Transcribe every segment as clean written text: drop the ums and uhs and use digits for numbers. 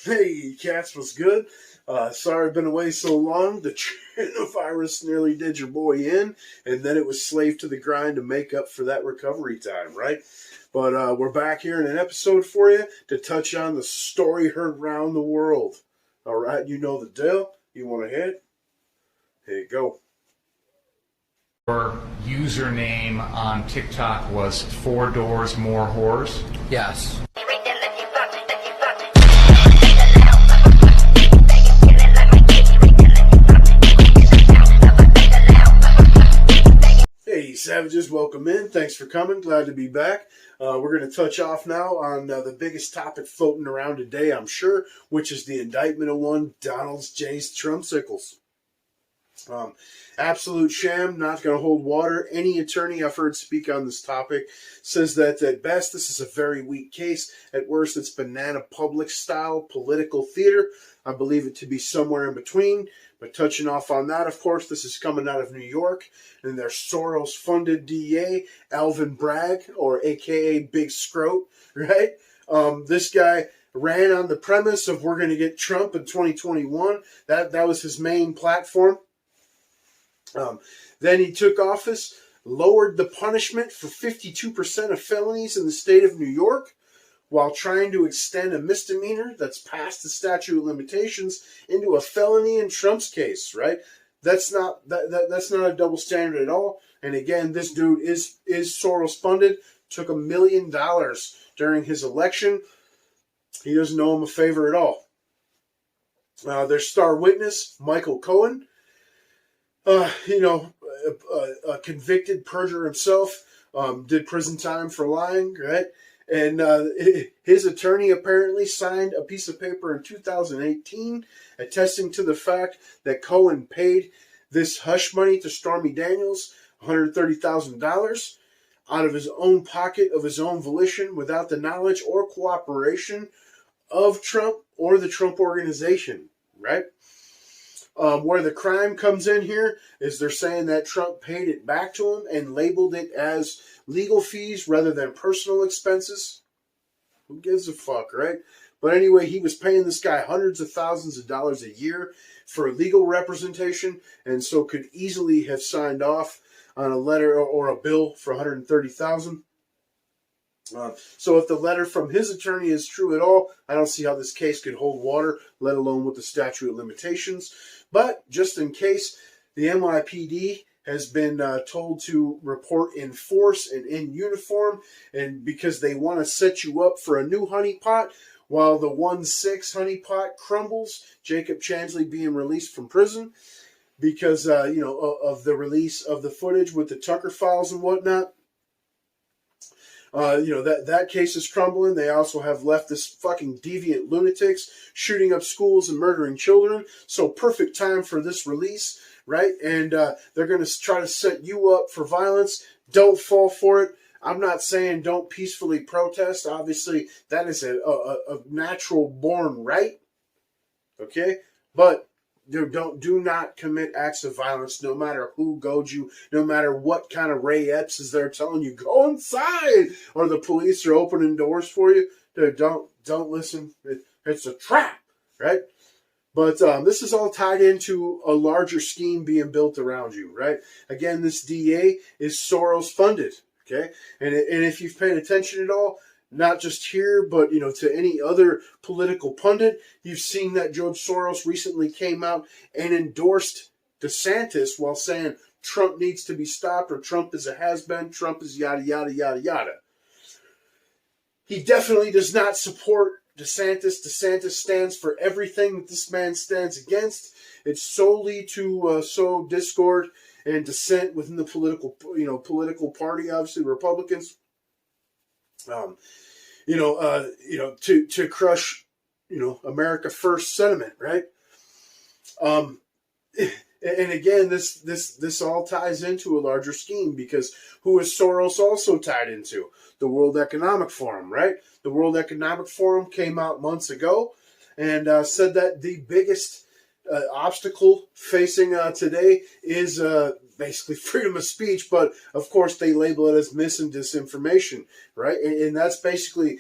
Hey, cats, was good? Sorry I've been away so long. The virus nearly did your boy in, and then it was slave to the grind to make up for that recovery time, right? But we're back here in an episode for you to touch on the story heard round the world. All right, you know the deal. You want to hit? Here you go. Your username on TikTok was 4 Doors More Whores? Yes. Hey, Savages, welcome in. Thanks for coming. Glad to be back. We're going to touch off now on the biggest topic floating around today, I'm sure, which is the indictment of one Donald J. Trumpsicles. Absolute sham, not going to hold water. Any attorney I've heard speak on this topic says that at best this is a very weak case. At worst, it's banana public style political theater. I believe it to be somewhere in between. But touching off on that, of course, this is coming out of New York, and their Soros-funded DA, Alvin Bragg, or AKA Big Scroat, right? This guy ran on the premise of we're going to get Trump in 2021. That was his main platform. Then he took office, lowered the punishment for 52% of felonies in the state of New York, while trying to extend a misdemeanor that's past the statute of limitations into a felony in Trump's case, right? That's not a double standard at all. And again, this dude is Soros funded, took $1 million during his election. He doesn't owe him a favor at all. Their star witness, Michael Cohen, a convicted perjurer himself, did prison time for lying, right? And his attorney apparently signed a piece of paper in 2018 attesting to the fact that Cohen paid this hush money to Stormy Daniels, $130,000, out of his own pocket, of his own volition, without the knowledge or cooperation of Trump or the Trump organization, right? Where the crime comes in here is they're saying that Trump paid it back to him and labeled it as legal fees rather than personal expenses. Who gives a fuck, right? But anyway, he was paying this guy hundreds of thousands of dollars a year for legal representation, and so could easily have signed off on a letter or a bill for $130,000. So if the letter from his attorney is true at all, I don't see how this case could hold water, let alone with the statute of limitations. But just in case, the NYPD has been told to report in force and in uniform, and because they want to set you up for a new honeypot while the 1-6 honeypot crumbles, Jacob Chansley being released from prison because, of the release of the footage with the Tucker files and whatnot. That case is crumbling. They also have leftist fucking deviant lunatics shooting up schools and murdering children. So perfect time for this release, right? And they're going to try to set you up for violence. Don't fall for it. I'm not saying don't peacefully protest. Obviously, that is a natural born right. Okay? But do not commit acts of violence, no matter who goads you, no matter what kind of Ray Epps is there telling you, go inside, or the police are opening doors for you. Dude, don't listen. It's a trap, right? But this is all tied into a larger scheme being built around you, right? Again, this DA is Soros funded, okay? And if you've paid attention at all, not just here, but, to any other political pundit, you've seen that George Soros recently came out and endorsed DeSantis while saying Trump needs to be stopped, or Trump is a has-been, Trump is yada, yada, yada, yada. He definitely does not support DeSantis. DeSantis stands for everything that this man stands against. It's solely to sow discord and dissent within the political party, obviously Republicans. To crush, America First sentiment, right? And again, this all ties into a larger scheme, because who is Soros also tied into? The World Economic Forum, right? The World Economic Forum came out months ago and said that the biggest obstacle facing today is basically freedom of speech, but of course they label it as mis and disinformation, right? And that's basically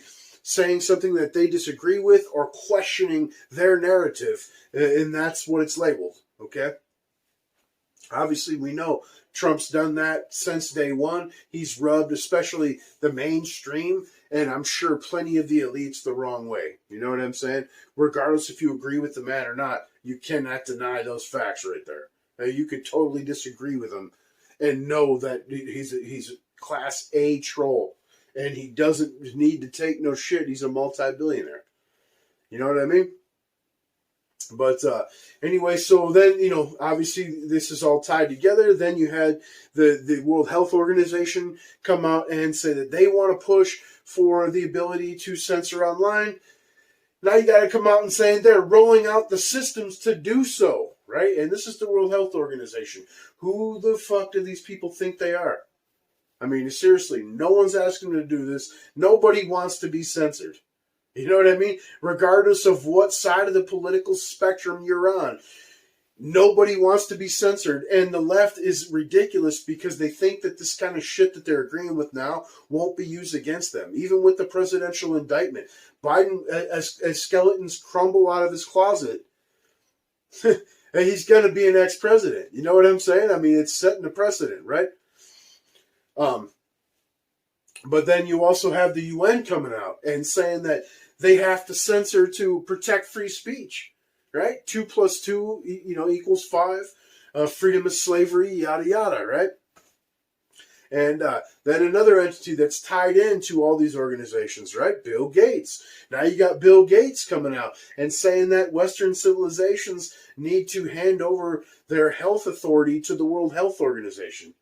saying something that they disagree with or questioning their narrative. And that's what it's labeled, okay? Obviously, we know Trump's done that since day one. He's rubbed especially the mainstream, and I'm sure plenty of the elites, the wrong way. You know what I'm saying? Regardless if you agree with the man or not, you cannot deny those facts right there. Now, you could totally disagree with him and know that he's a class A troll, and he doesn't need to take no shit. He's a multi-billionaire. You know what I mean? But anyway, so then, obviously this is all tied together. Then you had the World Health Organization come out and say that they want to push for the ability to censor online. Now you got to come out and saying they're rolling out the systems to do so, right? And this is the World Health Organization. Who the fuck do these people think they are? I mean, seriously, no one's asking them to do this. Nobody wants to be censored. You know what I mean? Regardless of what side of the political spectrum you're on, nobody wants to be censored. And the left is ridiculous because they think that this kind of shit that they're agreeing with now won't be used against them. Even with the presidential indictment, Biden, as skeletons crumble out of his closet, he's going to be an ex-president. You know what I'm saying? I mean, it's setting a precedent, right? But then you also have the UN coming out and saying that they have to censor to protect free speech, right? 2 + 2, equals 5. Freedom of slavery, yada, yada, right? And then another entity that's tied into all these organizations, right? Bill Gates. Now you got Bill Gates coming out and saying that Western civilizations need to hand over their health authority to the World Health Organization.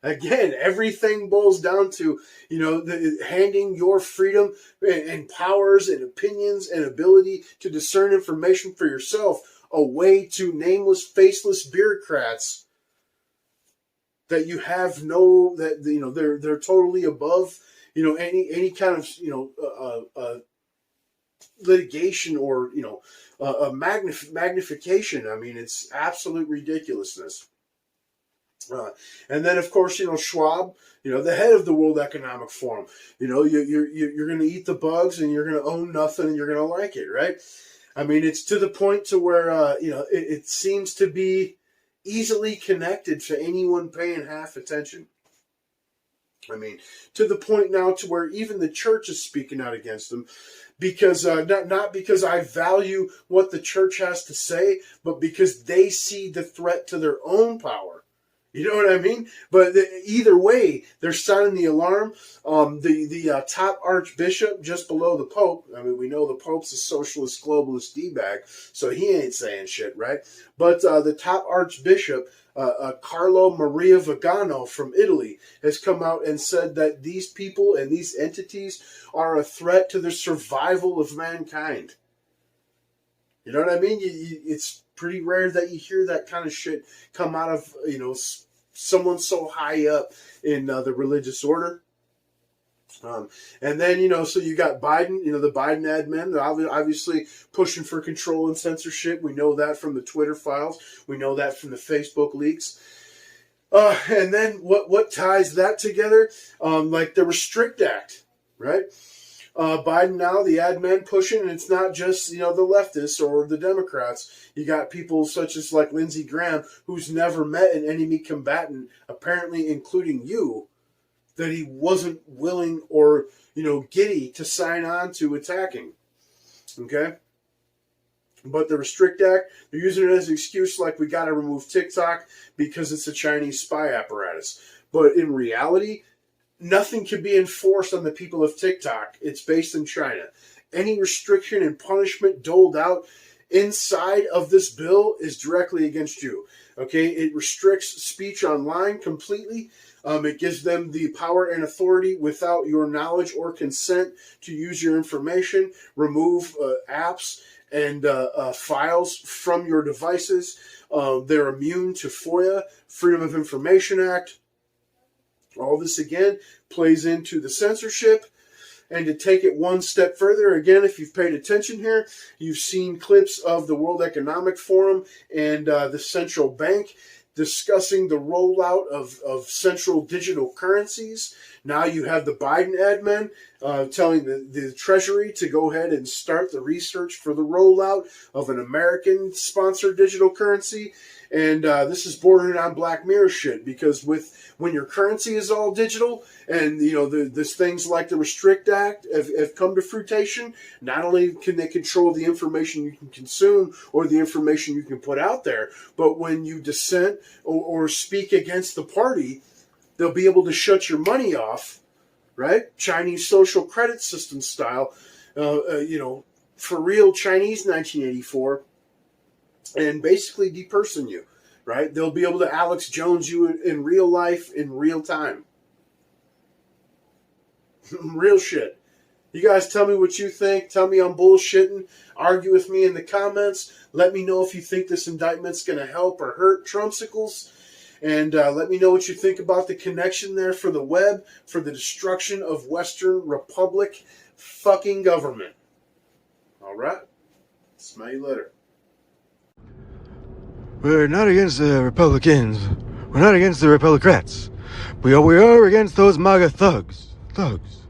Again, everything boils down to, handing your freedom and powers and opinions and ability to discern information for yourself away to nameless, faceless bureaucrats that you have they're totally above, any kind of, litigation or, magnification. I mean, it's absolute ridiculousness. And then, of course, Schwab, the head of the World Economic Forum, you're going to eat the bugs and you're going to own nothing and you're going to like it, right? I mean, it's to the point to where, it seems to be easily connected to anyone paying half attention. I mean, to the point now to where even the church is speaking out against them because, not because I value what the church has to say, but because they see the threat to their own power. You know what I mean? But either way, they're sounding the alarm. The top archbishop just below the Pope, I mean, we know the Pope's a socialist, globalist D-bag, so he ain't saying shit, right? But the top archbishop, Carlo Maria Vigano from Italy, has come out and said that these people and these entities are a threat to the survival of mankind. You know what I mean? It's pretty rare that you hear that kind of shit come out of, someone so high up in the religious order. And then, so you got Biden, the Biden admin, they're obviously pushing for control and censorship. We know that from the Twitter files. We know that from the Facebook leaks. And then what ties that together? Like the Restrict Act, right? Biden now, the admin pushing, and it's not just, the leftists or the Democrats. You got people such as like Lindsey Graham, who's never met an enemy combatant, apparently including you, that he wasn't willing or, giddy to sign on to attacking. Okay? But the Restrict Act, they're using it as an excuse like we got to remove TikTok because it's a Chinese spy apparatus. But in reality, nothing can be enforced on the people of TikTok. It's based in China. Any restriction and punishment doled out inside of this bill is directly against you. Okay, it restricts speech online completely. It gives them the power and authority without your knowledge or consent to use your information, remove apps and files from your devices. They're immune to FOIA, Freedom of Information Act. All this, again, plays into the censorship. And to take it one step further, again, if you've paid attention here, you've seen clips of the World Economic Forum and the central bank discussing the rollout of central digital currencies. Now you have the Biden admin telling the Treasury to go ahead and start the research for the rollout of an American-sponsored digital currency. And this is bordering on Black Mirror shit, because when your currency is all digital, and there's things like the Restrict Act have come to fruition, not only can they control the information you can consume or the information you can put out there, but when you dissent or speak against the party, they'll be able to shut your money off, right? Chinese social credit system style, for real Chinese 1984, and basically deperson you, right? They'll be able to Alex Jones you in real life, in real time. Real shit. You guys tell me what you think. Tell me I'm bullshitting. Argue with me in the comments. Let me know if you think this indictment's going to help or hurt Trumpsicles. And let me know what you think about the connection there for the web, for the destruction of Western Republic fucking government. All right? Smell you later. We're not against the Republicans. We're not against the Republicrats. We are against those MAGA thugs. Thugs.